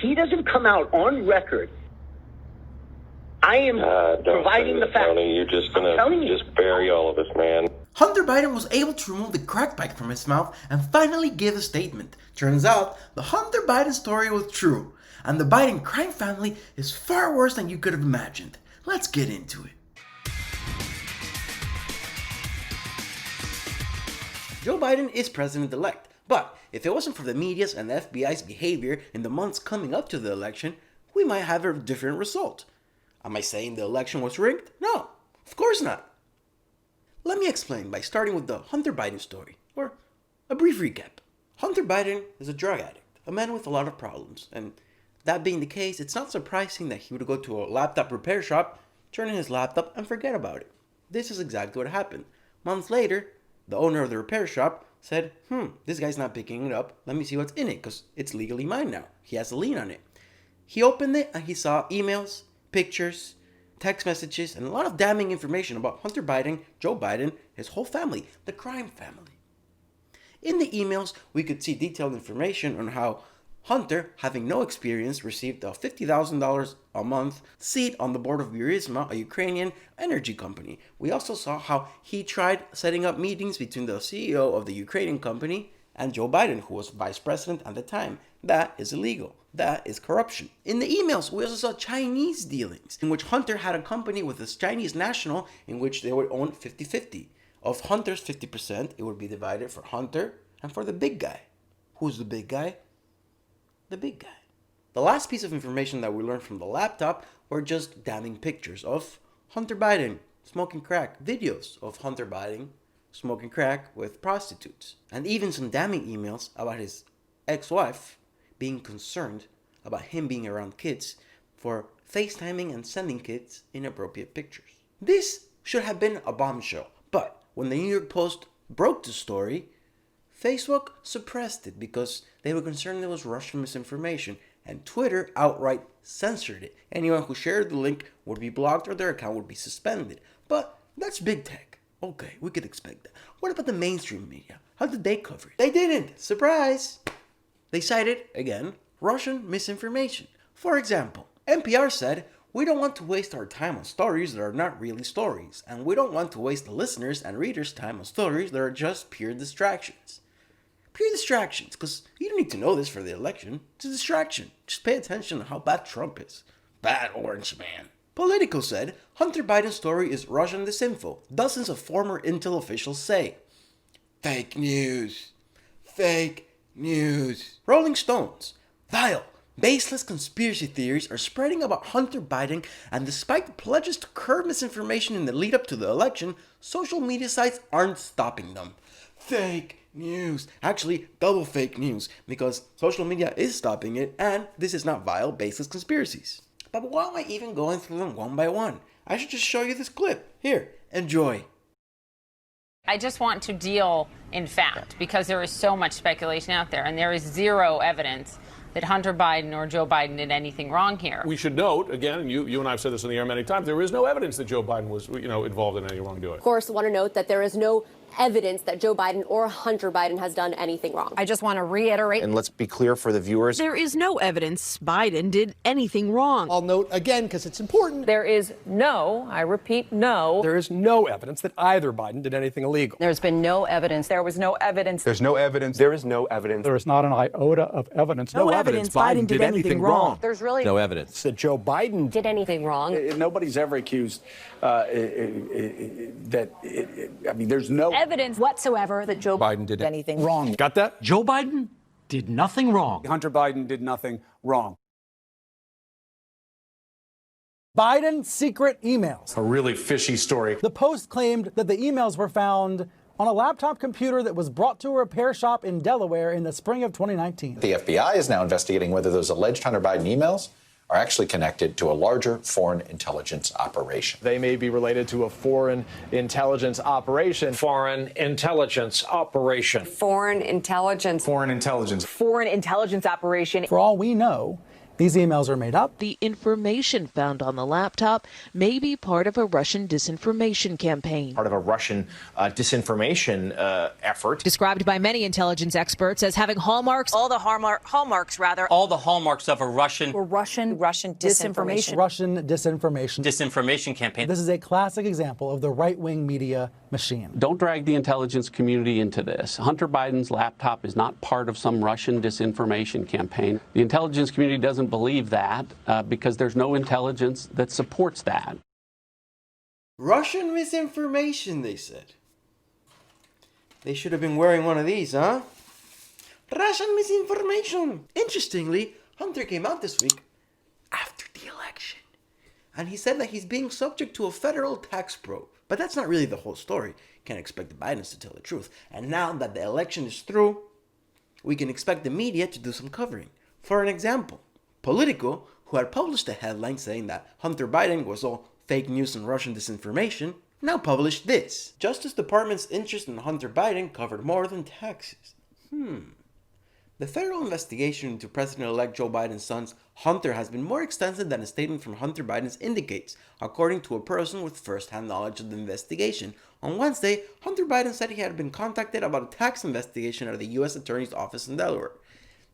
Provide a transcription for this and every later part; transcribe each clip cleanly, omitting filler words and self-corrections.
He doesn't come out on record. I am providing the facts. Tony, you're just gonna just bury all of us, man. Hunter Biden was able to remove the crack pipe from his mouth and finally give a statement. Turns out, the Hunter Biden story was true, and the Biden crime family is far worse than you could have imagined. Let's get into it. Joe Biden is president-elect, but if it wasn't for the media's and the FBI's behavior in the months coming up to the election, we might have a different result. Am I saying the election was rigged? No, of course not. Let me explain by starting with the Hunter Biden story, or a brief recap. Hunter Biden is a drug addict, a man with a lot of problems, and that being the case, it's not surprising that he would go to a laptop repair shop, turn in his laptop, and forget about it. This is exactly what happened. Months later, the owner of the repair shop said, this guy's not picking it up, let me see what's in it, because it's legally mine now. He has a lien on it. He opened it and he saw emails, pictures, text messages, and a lot of damning information about Hunter Biden, Joe Biden, his whole family, the crime family. In the emails, we could see detailed information on how Hunter, having no experience, received a $50,000 a month seat on the board of Burisma, a Ukrainian energy company. We also saw how he tried setting up meetings between the CEO of the Ukrainian company and Joe Biden, who was vice president at the time. That is illegal. That is corruption. In the emails, we also saw Chinese dealings, in which Hunter had a company with a Chinese national in which they would own 50-50. Of Hunter's 50%, it would be divided for Hunter and for the big guy. Who's the big guy? The big guy. The last piece of information that we learned from the laptop were just damning pictures of Hunter Biden smoking crack, videos of Hunter Biden smoking crack with prostitutes, and even some damning emails about his ex-wife being concerned about him being around kids for FaceTiming and sending kids inappropriate pictures. This should have been a bombshell, but when the New York Post broke the story, Facebook suppressed it because they were concerned there was Russian misinformation, and Twitter outright censored it. Anyone who shared the link would be blocked or their account would be suspended. But that's big tech. Okay, we could expect that. What about the mainstream media? How did they cover it? They didn't. Surprise! They cited, again, Russian misinformation. For example, NPR said, "We don't want to waste our time on stories that are not really stories, and we don't want to waste the listeners' and readers' time on stories that are just pure distractions." Pure distractions, because you don't need to know this for the election. It's a distraction. Just pay attention to how bad Trump is. Bad orange man. Politico said, Hunter Biden's story is Russian disinfo. Dozens of former Intel officials say. Fake news. Fake news. Rolling Stones. Vile, baseless conspiracy theories are spreading about Hunter Biden, and despite the pledges to curb misinformation in the lead up to the election, social media sites aren't stopping them. Fake news. Actually, double fake news, because social media is stopping it, and this is not vile, baseless conspiracies. But why am I even going through them one by one? I should just show you this clip. Here, enjoy. I just want to deal in fact, because there is so much speculation out there, and there is zero evidence that Hunter Biden or Joe Biden did anything wrong here. We should note, again, and you and I have said this in the air many times, there is no evidence that Joe Biden was, involved in any wrongdoing. Of course, I want to note that there is no evidence that Joe Biden or Hunter Biden has done anything wrong. I just want to reiterate. And let's be clear for the viewers. There is no evidence Biden did anything wrong. I'll note again, because it's important. There is no, I repeat, no. There is no evidence that either Biden did anything illegal. There's been no evidence. There was no evidence. There's no evidence. There is no evidence. There is not an iota of evidence. No evidence Biden did anything wrong. There's really no evidence that Joe Biden did anything wrong. Nobody's ever accused there's no evidence whatsoever that Joe Biden did anything wrong. Got that? Joe Biden did nothing wrong. Hunter Biden did nothing wrong. Biden's secret emails. A really fishy story. The Post claimed that the emails were found on a laptop computer that was brought to a repair shop in Delaware in the spring of 2019. The FBI is now investigating whether those alleged Hunter Biden emails are actually connected to a larger foreign intelligence operation. They may be related to a foreign intelligence operation. Foreign intelligence operation. Foreign intelligence. Foreign intelligence. Foreign intelligence operation. For all we know, These emails are made up. The information found on the laptop may be part of a Russian disinformation campaign. Part of a Russian disinformation effort. Described by many intelligence experts as having hallmarks. All the hallmarks, rather. All the hallmarks of a Russian disinformation. Russian disinformation. Disinformation campaign. This is a classic example of the right-wing media machine. Don't drag the intelligence community into this. Hunter Biden's laptop is not part of some Russian disinformation campaign. The intelligence community doesn't believe that because there's no intelligence that supports that. Russian misinformation, they said. They should have been wearing one of these, huh? Russian misinformation. Interestingly, Hunter came out this week after the election. And he said that he's being subject to a federal tax probe. But that's not really the whole story. Can't expect the Bidens to tell the truth. And now that the election is through, we can expect the media to do some covering. For an example, Politico, who had published a headline saying that Hunter Biden was all fake news and Russian disinformation, now published this. Justice Department's interest in Hunter Biden covered more than taxes. The federal investigation into President-elect Joe Biden's son, Hunter, has been more extensive than a statement from Hunter Biden indicates, according to a person with first-hand knowledge of the investigation. On Wednesday, Hunter Biden said he had been contacted about a tax investigation at the U.S. Attorney's Office in Delaware.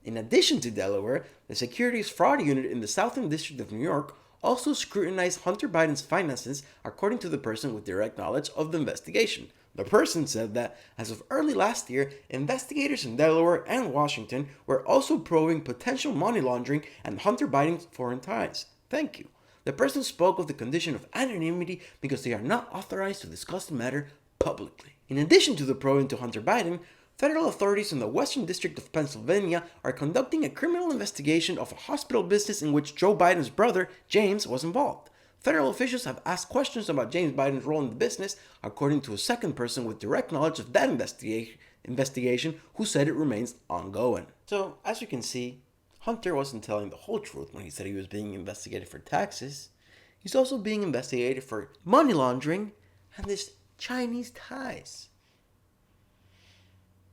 In addition to Delaware, the Securities Fraud Unit in the Southern District of New York also scrutinized Hunter Biden's finances, according to the person with direct knowledge of the investigation. The person said that, as of early last year, investigators in Delaware and Washington were also probing potential money laundering and Hunter Biden's foreign ties. Thank you. The person spoke of the condition of anonymity because they are not authorized to discuss the matter publicly. In addition to the probe into Hunter Biden, federal authorities in the Western District of Pennsylvania are conducting a criminal investigation of a hospital business in which Joe Biden's brother, James, was involved. Federal officials have asked questions about James Biden's role in the business, according to a second person with direct knowledge of that investigation who said it remains ongoing. So, as you can see, Hunter wasn't telling the whole truth when he said he was being investigated for taxes. He's also being investigated for money laundering and his Chinese ties.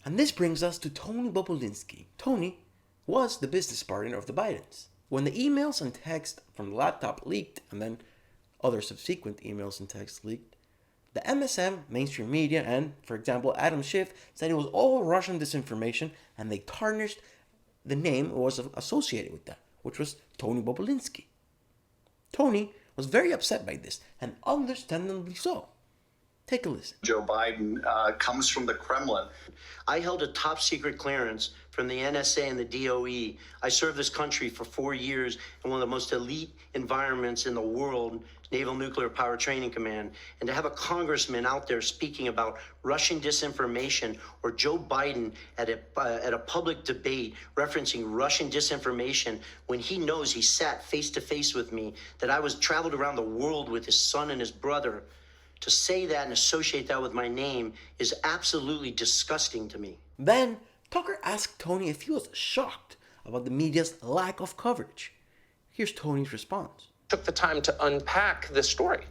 And this brings us to Tony Bobulinski. Tony was the business partner of the Bidens. When the emails and text from the laptop leaked, and then other subsequent emails and texts leaked, the MSM, mainstream media, and, for example, Adam Schiff said it was all Russian disinformation, and they tarnished the name that was associated with that, which was Tony Bobulinski. Tony was very upset by this, and understandably so. Take a listen. Joe Biden comes from the Kremlin. I held a top secret clearance from the NSA and the DOE. I served this country for 4 years in one of the most elite environments in the world, Naval Nuclear Power Training Command. And to have a congressman out there speaking about Russian disinformation, or Joe Biden at a public debate referencing Russian disinformation, when he knows he sat face to face with me, that I was traveled around the world with his son and his brother, to say that and associate that with my name is absolutely disgusting to me. Then Tucker asked Tony if he was shocked about the media's lack of coverage. Here's Tony's response. Took the time to unpack this story.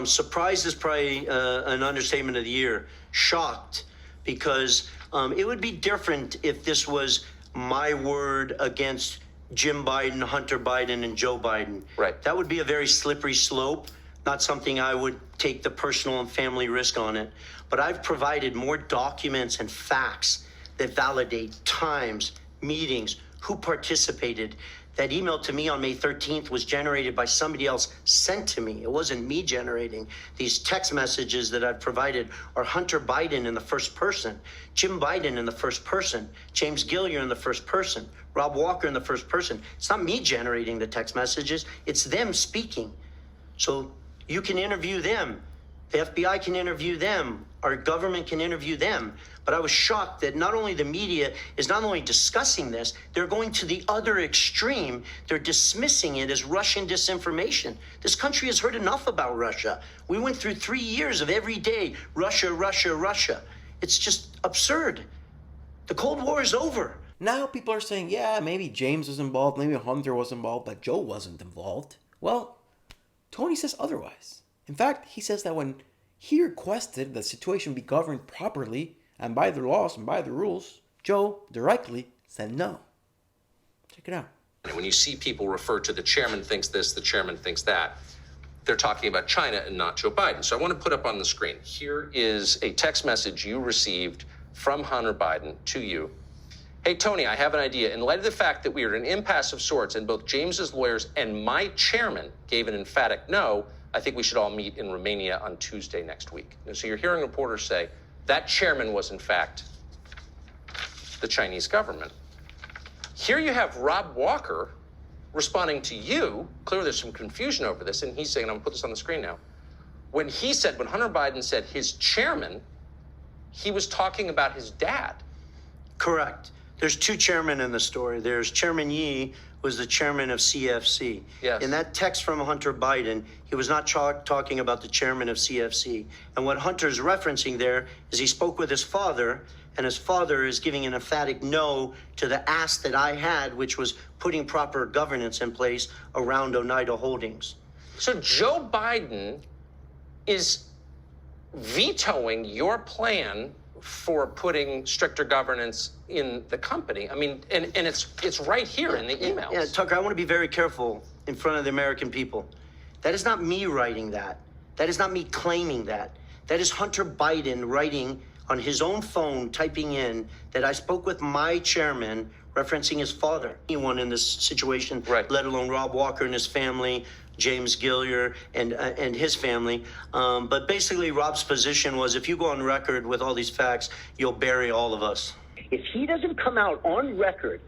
Surprised is probably an understatement of the year. Shocked, because it would be different if this was my word against Jim Biden, Hunter Biden, and Joe Biden. Right. That would be a very slippery slope. Not something I would take the personal and family risk on it. But I've provided more documents and facts that validate times, meetings, who participated. That email to me on May 13th was generated by somebody else sent to me. It wasn't me generating. These text messages that I've provided are Hunter Biden in the first person, Jim Biden in the first person, James Gilliar in the first person, Rob Walker in the first person. It's not me generating the text messages. It's them speaking. So you can interview them. The FBI can interview them. Our government can interview them. But I was shocked that not only the media is not only discussing this, they're going to the other extreme. They're dismissing it as Russian disinformation. This country has heard enough about Russia. We went through 3 years of every day, Russia, Russia, Russia. It's just absurd. The Cold War is over. Now people are saying, yeah, maybe James was involved, maybe Hunter was involved, but Joe wasn't involved. Well, Tony says otherwise. In fact, he says that when he requested the situation be governed properly and by the laws and by the rules, Joe directly said no. Check it out. And when you see people refer to the chairman thinks this, the chairman thinks that, they're talking about China and not Joe Biden. So I want to put up on the screen. Here is a text message you received from Hunter Biden to you. Hey, Tony, I have an idea. In light of the fact that we are at an impasse of sorts and both James's lawyers and my chairman gave an emphatic no, I think we should all meet in Romania on Tuesday next week. And so you're hearing reporters say that chairman was, in fact, the Chinese government. Here you have Rob Walker responding to you. Clearly there's some confusion over this, and he's saying, I'm going to put this on the screen now. When Hunter Biden said his chairman, he was talking about his dad. Correct. There's two chairmen in the story. There's Chairman Yi, was the chairman of CFC. Yes. In that text from Hunter Biden, he was not talking about the chairman of CFC. And what Hunter's referencing there is he spoke with his father, and his father is giving an emphatic no to the ask that I had, which was putting proper governance in place around Oneida Holdings. So Joe Biden is vetoing your plan for putting stricter governance in the company. I mean, and it's right here in the emails. Yeah, Tucker, I want to be very careful in front of the American people. That is not me writing that. That is not me claiming that. That is Hunter Biden writing on his own phone, typing in that I spoke with my chairman, referencing his father. Anyone in this situation, right, let alone Rob Walker and his family, James Gilliar and his family. But basically, Rob's position was, if you go on record with all these facts, you'll bury all of us. If he doesn't come out on record,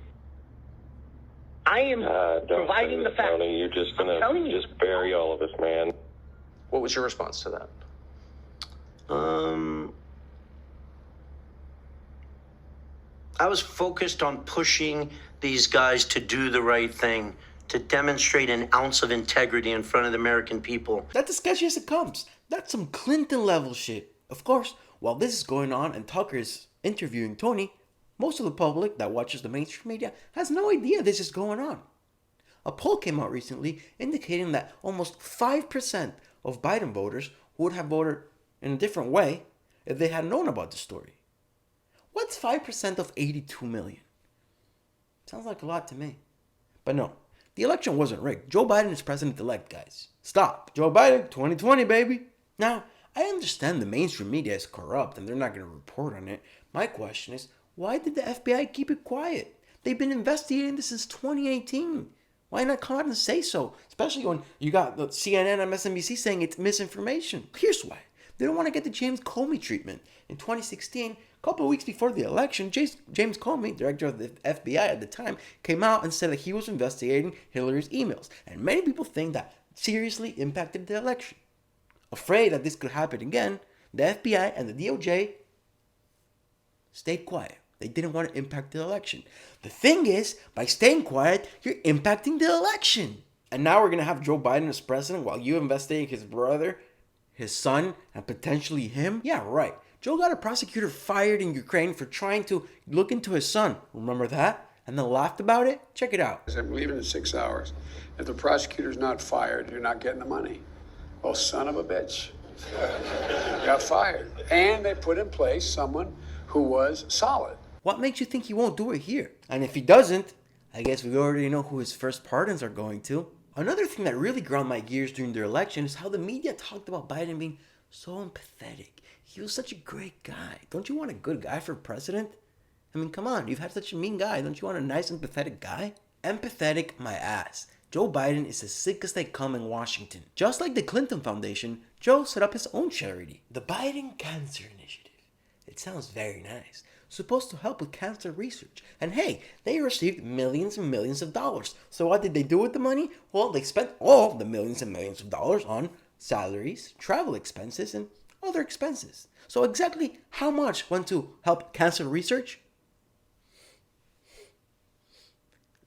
I am providing the facts. Tony, you're just going to just bury all of us, man. What was your response to that? I was focused on pushing these guys to do the right thing, to demonstrate an ounce of integrity in front of the American people. That's as sketchy as it comes. That's some Clinton level shit. Of course, while this is going on and Tucker is interviewing Tony, most of the public that watches the mainstream media has no idea this is going on. A poll came out recently indicating that almost 5% of Biden voters would have voted in a different way if they had known about the story. What's 5% of 82 million? Sounds like a lot to me. But no, the election wasn't rigged. Joe Biden is president-elect, guys. Stop. Joe Biden, 2020, baby. Now, I understand the mainstream media is corrupt and they're not going to report on it. My question is, why did the FBI keep it quiet? They've been investigating this since 2018. Why not come out and say so? Especially when you got the CNN and MSNBC saying it's misinformation. Here's why. They don't want to get the James Comey treatment. In 2016, a couple of weeks before the election, James Comey, director of the FBI at the time, came out and said that he was investigating Hillary's emails. And many people think that seriously impacted the election. Afraid that this could happen again, the FBI and the DOJ stayed quiet. They didn't want to impact the election. The thing is, by staying quiet, you're impacting the election. And now we're going to have Joe Biden as president while you investigating his brother, his son, and potentially him? Yeah, right. Joe got a prosecutor fired in Ukraine for trying to look into his son. Remember that? And then laughed about it? Check it out. I'm leaving in 6 hours. If the prosecutor's not fired, you're not getting the money. Oh, son of a bitch. Got fired. And they put in place someone who was solid. What makes you think he won't do it here? And if he doesn't, I guess we already know who his first pardons are going to. Another thing that really ground my gears during the election is how the media talked about Biden being so empathetic. He was such a great guy. Don't you want a good guy for president? I mean, come on, you've had such a mean guy. Don't you want a nice, empathetic guy? Empathetic, my ass. Joe Biden is as sick as they come in Washington. Just like the Clinton Foundation, Joe set up his own charity, the Biden Cancer Initiative. It sounds very nice. Supposed to help with cancer research. And hey, they received millions and millions of dollars. So what did they do with the money? Well, they spent all the millions and millions of dollars on salaries, travel expenses, and other expenses. So exactly how much went to help cancer research?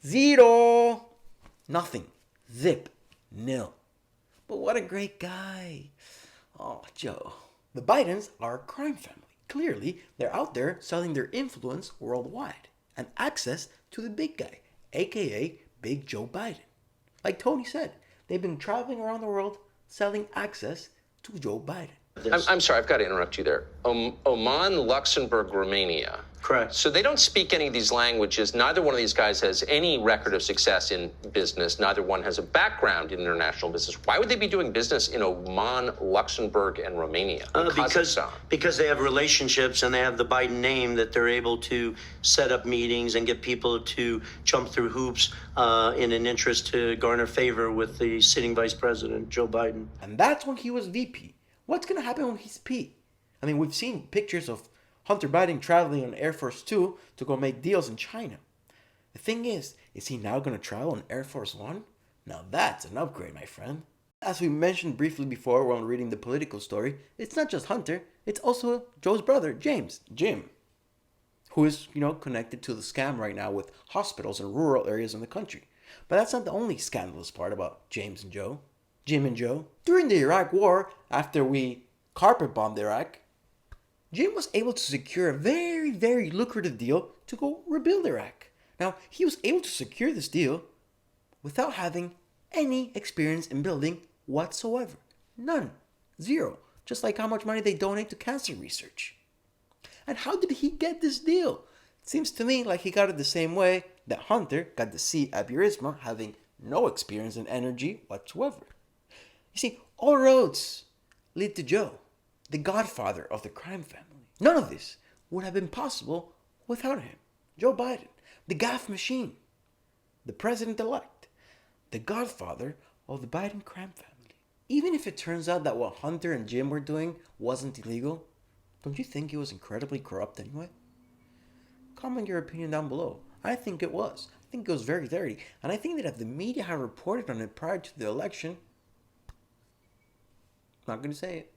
Zero. Nothing. Zip. Nil. But what a great guy. Oh, Joe. The Bidens are a crime family. Clearly, they're out there selling their influence worldwide and access to the big guy, aka Big Joe Biden. Like Tony said, they've been traveling around the world selling access to Joe Biden. I'm sorry, I've got to interrupt you there. Oman, Luxembourg, Romania. Correct. So they don't speak any of these languages. Neither one of these guys has any record of success in business. Neither one has a background in international business. Why would they be doing business in Oman, Luxembourg, and Romania? Because they have relationships and they have the Biden name that they're able to set up meetings and get people to jump through hoops in an interest to garner favor with the sitting vice president, Joe Biden. And that's when he was VP. What's going to happen when he's P? I mean, we've seen pictures of Hunter Biden traveling on Air Force Two to go make deals in China. The thing is he now going to travel on Air Force One? Now that's an upgrade, my friend. As we mentioned briefly before when reading the political story, it's not just Hunter, it's also Joe's brother, Jim, who is, connected to the scam right now with hospitals in rural areas in the country. But that's not the only scandalous part about Jim and Joe. During the Iraq War, after we carpet bombed Iraq, Jim was able to secure a very, very lucrative deal to go rebuild Iraq. Now, he was able to secure this deal without having any experience in building whatsoever. None. Zero. Just like how much money they donate to cancer research. And how did he get this deal? It seems to me like he got it the same way that Hunter got the seat at Burisma, having no experience in energy whatsoever. You see, all roads lead to Joe, the godfather of the crime family. None of this would have been possible without him. Joe Biden, the gaffe machine, the president-elect, the godfather of the Biden crime family. Even if it turns out that what Hunter and Jim were doing wasn't illegal, don't you think it was incredibly corrupt anyway? Comment your opinion down below. I think it was. I think it was very dirty. And I think that if the media had reported on it prior to the election, not going to say it.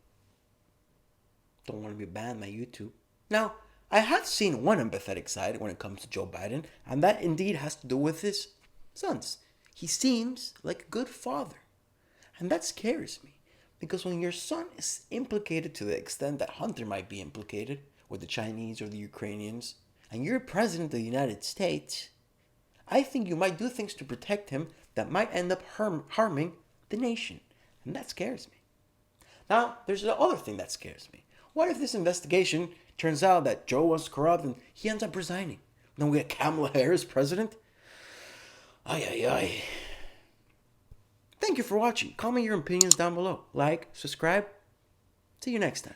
Don't want to be banned by YouTube. Now, I have seen one empathetic side when it comes to Joe Biden, and that indeed has to do with his sons. He seems like a good father. And that scares me, because when your son is implicated to the extent that Hunter might be implicated with the Chinese or the Ukrainians, and you're president of the United States, I think you might do things to protect him that might end up harming the nation. And that scares me. Now, there's the other thing that scares me. What if this investigation turns out that Joe was corrupt and he ends up resigning? Then we get Kamala Harris president? Ay. Thank you for watching. Comment your opinions down below. Like, subscribe. See you next time.